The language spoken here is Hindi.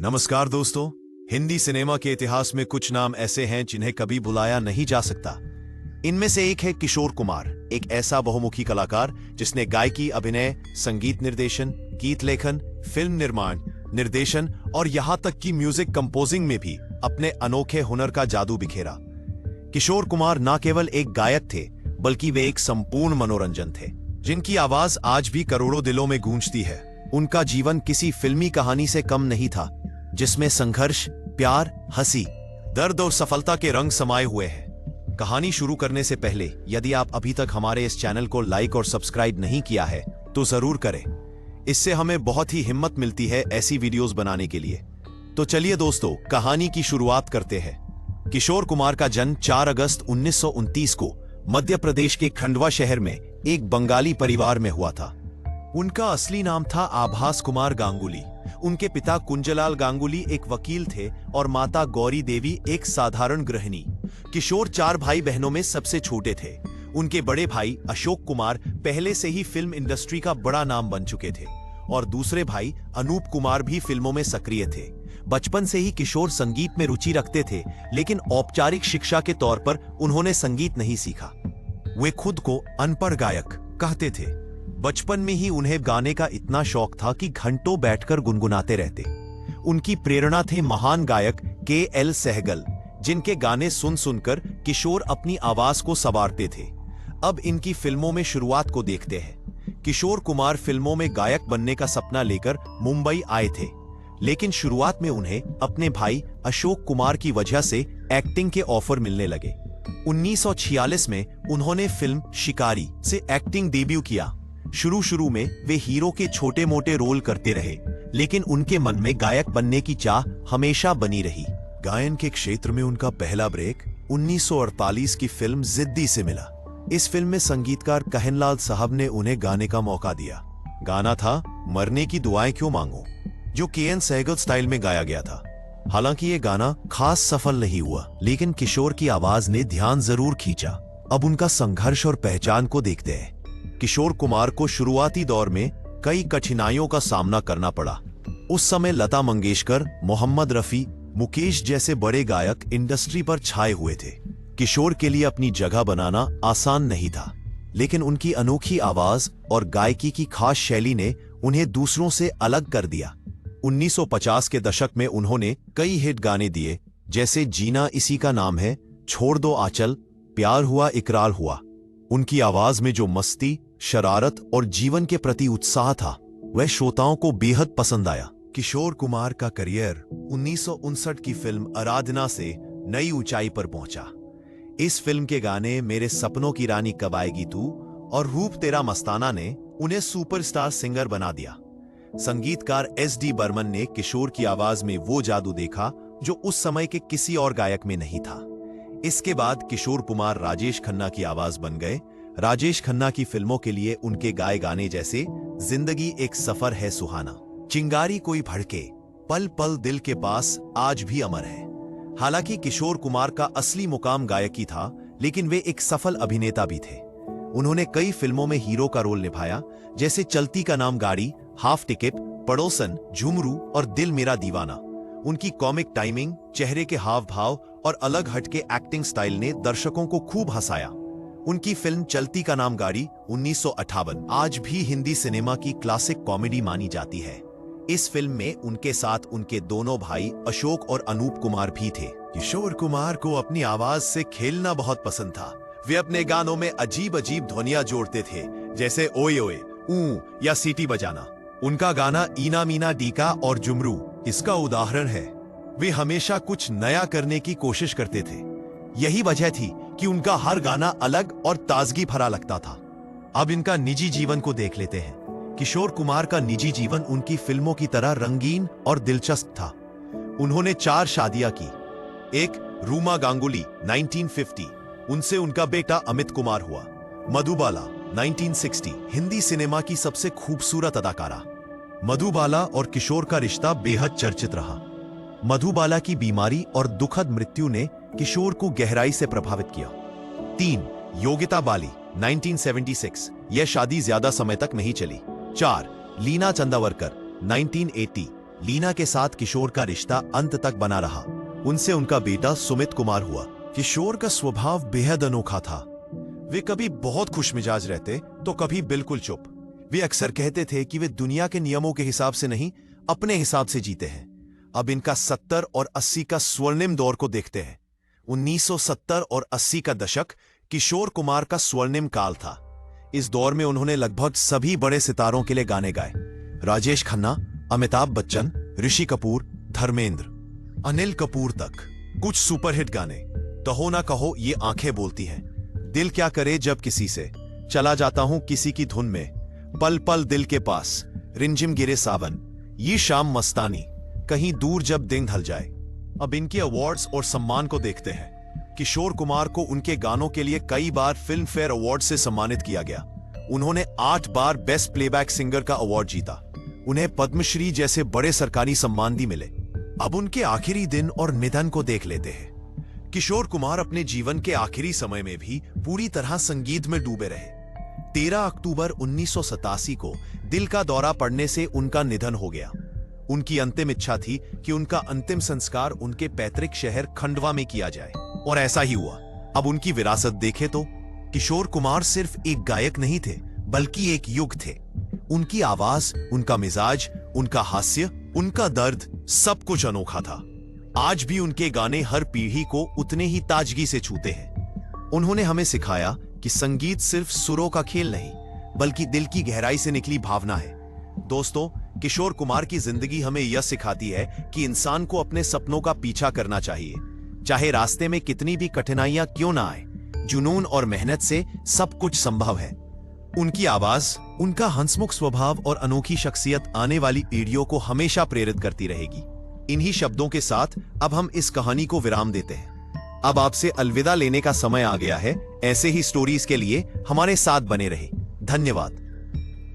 नमस्कार दोस्तों। हिंदी सिनेमा के इतिहास में कुछ नाम ऐसे हैं जिन्हें कभी भुलाया नहीं जा सकता। इनमें से एक है किशोर कुमार, एक ऐसा बहुमुखी कलाकार जिसने गायकी, अभिनय, संगीत निर्देशन, गीत लेखन, फिल्म निर्माण, निर्देशन और यहां तक कि म्यूजिक कंपोजिंग में भी अपने अनोखे हुनर का जादू बिखेरा। किशोर कुमार न केवल एक गायक थे, बल्कि वे एक संपूर्ण मनोरंजन थे, जिनकी आवाज आज भी करोड़ों दिलों में गूंजती है। उनका जीवन किसी फिल्मी कहानी से कम नहीं था, जिसमें संघर्ष, प्यार, हंसी, दर्द और सफलता के रंग समाये हुए हैं। कहानी शुरू करने से पहले यदि आप अभी तक हमारे इस चैनल को लाइक और सब्सक्राइब नहीं किया है तो जरूर करें। इससे हमें बहुत ही हिम्मत मिलती है ऐसी वीडियोस बनाने के लिए। तो चलिए दोस्तों, कहानी की शुरुआत करते हैं। किशोर कुमार का जन्म 4 अगस्त 1929 को मध्य प्रदेश के खंडवा शहर में एक बंगाली परिवार में हुआ था। उनका असली नाम था आभास कुमार गांगुली। उनके पिता कुंजलाल गांगुली एक वकील थे और माता गौरी देवी एक साधारण गृहिणी। किशोर 4 भाई बहनों में सबसे छोटे थे। उनके बड़े भाई अशोक कुमार पहले से ही फिल्म इंडस्ट्री का बड़ा नाम बन चुके थे और दूसरे भाई अनूप कुमार भी फिल्मों में सक्रिय थे। बचपन से ही किशोर संगीत में रुचि रखते थे, लेकिन औपचारिक शिक्षा के तौर पर उन्होंने संगीत नहीं सीखा। वे खुद को अनपढ़ गायक कहते थे। बचपन में ही उन्हें गाने का इतना शौक था कि घंटों बैठकर गुनगुनाते रहते। उनकी प्रेरणा थे महान गायक के.एल. सहगल, जिनके गाने सुन सुनकर किशोर अपनी आवाज को संवारते थे। अब इनकी फिल्मों में शुरुआत को देखते हैं। किशोर कुमार फिल्मों में गायक बनने का सपना लेकर मुंबई आए थे, लेकिन शुरुआत में उन्हें अपने भाई अशोक कुमार की वजह से एक्टिंग के ऑफर मिलने लगे। 1946 में उन्होंने फिल्म शिकारी से एक्टिंग डेब्यू किया। शुरू में वे हीरो के छोटे मोटे रोल करते रहे, लेकिन उनके मन में गायक बनने की चाह हमेशा बनी रही। गायन के क्षेत्र में उनका पहला ब्रेक 1948 की फिल्म जिद्दी से मिला। इस फिल्म में संगीतकार कहनलाल साहब ने उन्हें गाने का मौका दिया। गाना था मरने की दुआएं क्यों मांगो, जो के.एन. सहगल स्टाइल में गाया गया था। हालांकि ये गाना खास सफल नहीं हुआ, लेकिन किशोर की आवाज ने ध्यान जरूर खींचा। अब उनका संघर्ष और पहचान को देखते हैं। किशोर कुमार को शुरुआती दौर में कई कठिनाइयों का सामना करना पड़ा। उस समय लता मंगेशकर, मोहम्मद रफी, मुकेश जैसे बड़े गायक इंडस्ट्री पर छाए हुए थे। किशोर के लिए अपनी जगह बनाना आसान नहीं था, लेकिन उनकी अनोखी आवाज और गायकी की खास शैली ने उन्हें दूसरों से अलग कर दिया। 1950 के दशक में उन्होंने कई हिट गाने दिए, जैसे जीना इसी का नाम है, छोड़ दो आंचल, प्यार हुआ इकरार हुआ। उनकी आवाज में जो मस्ती, शरारत और जीवन के प्रति उत्साह था, वह श्रोताओं को बेहद पसंद आया। किशोर कुमार का करियर 1959 की फिल्म आराधना से नई ऊंचाई पर पहुंचा। इस फिल्म के गाने मेरे सपनों की रानी कब आएगी तू और रूप तेरा मस्ताना ने उन्हें सुपरस्टार सिंगर बना दिया। संगीतकार एस.डी. बर्मन ने किशोर की आवाज में वो जादू देखा जो उस समय के किसी और गायक में नहीं था। इसके बाद किशोर कुमार राजेश खन्ना की आवाज बन गए। राजेश खन्ना की फिल्मों के लिए उनके गाए गाने जैसे जिंदगी एक सफर है सुहाना, चिंगारी कोई भड़के, पल पल दिल के पास आज भी अमर है। हालांकि किशोर कुमार का असली मुकाम गायकी था, लेकिन वे एक सफल अभिनेता भी थे। उन्होंने कई फिल्मों में हीरो का रोल निभाया, जैसे चलती का नाम गाड़ी, हाफ टिकट, पड़ोसन, झुमरू और दिल मेरा दीवाना। उनकी कॉमिक टाइमिंग, चेहरे के हाव भाव और अलग हटके एक्टिंग स्टाइल ने दर्शकों को खूब हंसाया। उनकी फिल्म चलती का नाम गाड़ी 1958 आज भी हिंदी सिनेमा की क्लासिक कॉमेडी मानी जाती है। इस फिल्म में उनके साथ उनके दोनों भाई अशोक और अनूप कुमार भी थे। किशोर कुमार को अपनी आवाज से खेलना बहुत पसंद था। वे अपने गानों में अजीब अजीब ध्वनियां जोड़ते थे, जैसे ओए ओए, ऊ या सीटी बजाना। उनका गाना ईना मीना डीका और जुमरू इसका उदाहरण है। वे हमेशा कुछ नया करने की कोशिश करते थे। यही वजह थी कि उनका हर गाना अलग और ताजगी भरा लगता था। अब इनका निजी जीवन को देख लेते हैं। किशोर कुमार का निजी जीवन उनकी फिल्मों की तरह रंगीन और दिलचस्प था। उन्होंने 4 शादियां की। एक रूमा गांगुली 1950, उनसे उनका बेटा अमित कुमार हुआ। मधुबाला 1960, हिंदी सिनेमा की सबसे खूबसूरत अदाकारा। मधुबाला और किशोर का रिश्ता बेहद चर्चित रहा। मधुबाला की बीमारी और दुखद मृत्यु ने किशोर को गहराई से प्रभावित किया। 3 योगिता बाली 1976, यह शादी ज्यादा समय तक नहीं चली। 4 लीना चंदावरकर 1980, लीना के साथ किशोर का रिश्ता अंत तक बना रहा। उनसे उनका बेटा सुमित कुमार हुआ। किशोर का स्वभाव बेहद अनोखा था। वे कभी बहुत खुशमिजाज रहते तो कभी बिल्कुल चुप। वे अक्सर कहते थे कि वे दुनिया के नियमों के हिसाब से नहीं, अपने हिसाब से जीते हैं। अब इनका 70 और 80 का स्वर्णिम दौर को देखते हैं। 1970 और 80 का दशक किशोर कुमार का स्वर्णिम काल था। इस दौर में उन्होंने लगभग सभी बड़े सितारों के लिए गाने गाए। राजेश खन्ना, अमिताभ बच्चन, ऋषि कपूर, धर्मेंद्र, अनिल कपूर तक। कुछ सुपरहिट गाने, कहो ना कहो ये आंखें बोलती हैं, दिल क्या करे जब किसी से, चला जाता हूं किसी की धुन में, पल पल दिल के पास, रिमझिम गिरे सावन, ये शाम मस्तानी, कहीं दूर जब दिन ढल जाए। अब इनके अवार्ड्स और सम्मान को देखते हैं। किशोर कुमार को उनके गानों के लिए कई बार फिल्म फेयर अवार्ड से सम्मानित किया गया। उन्होंने 8 बार बेस्ट प्लेबैक सिंगर का अवार्ड जीता। उन्हें पद्मश्री जैसे बड़े सरकारी सम्मान भी मिले। अब उनके आखिरी दिन और निधन को देख लेते हैं। किशोर कुमार अपने जीवन के आखिरी समय में भी पूरी तरह संगीत में डूबे रहे। 13 अक्टूबर 1987 को दिल का दौरा पड़ने से उनका निधन हो गया। उनकी अंतिम इच्छा थी कि उनका अंतिम संस्कार उनके पैतृक शहर खंडवा में किया जाए, और ऐसा ही हुआ। अब उनकी विरासत देखें तो किशोर कुमार सिर्फ एक गायक नहीं थे, बल्कि एक युग थे। उनकी आवाज, उनका मिजाज, उनका हास्य, उनका दर्द, सब कुछ अनोखा था। आज भी उनके गाने हर पीढ़ी को उतने ही ताजगी से छूते हैं। उन्होंने हमें सिखाया कि संगीत सिर्फ सुरों का खेल नहीं, बल्कि दिल की गहराई से निकली भावना है। दोस्तों, किशोर कुमार की जिंदगी हमें यह सिखाती है कि इंसान को अपने सपनों का पीछा करना चाहिए, चाहे रास्ते में कितनी भी कठिनाइयां क्यों ना आए। जुनून और मेहनत से सब कुछ संभव है। उनकी आवाज, उनका हंसमुख स्वभाव और अनोखी शख्सियत आने वाली पीढ़ियों को हमेशा प्रेरित करती रहेगी। इन्हीं शब्दों के साथ अब हम इस कहानी को विराम देते हैं। अब आपसे अलविदा लेने का समय आ गया है। ऐसे ही स्टोरीज के लिए हमारे साथ बने रहे। धन्यवाद।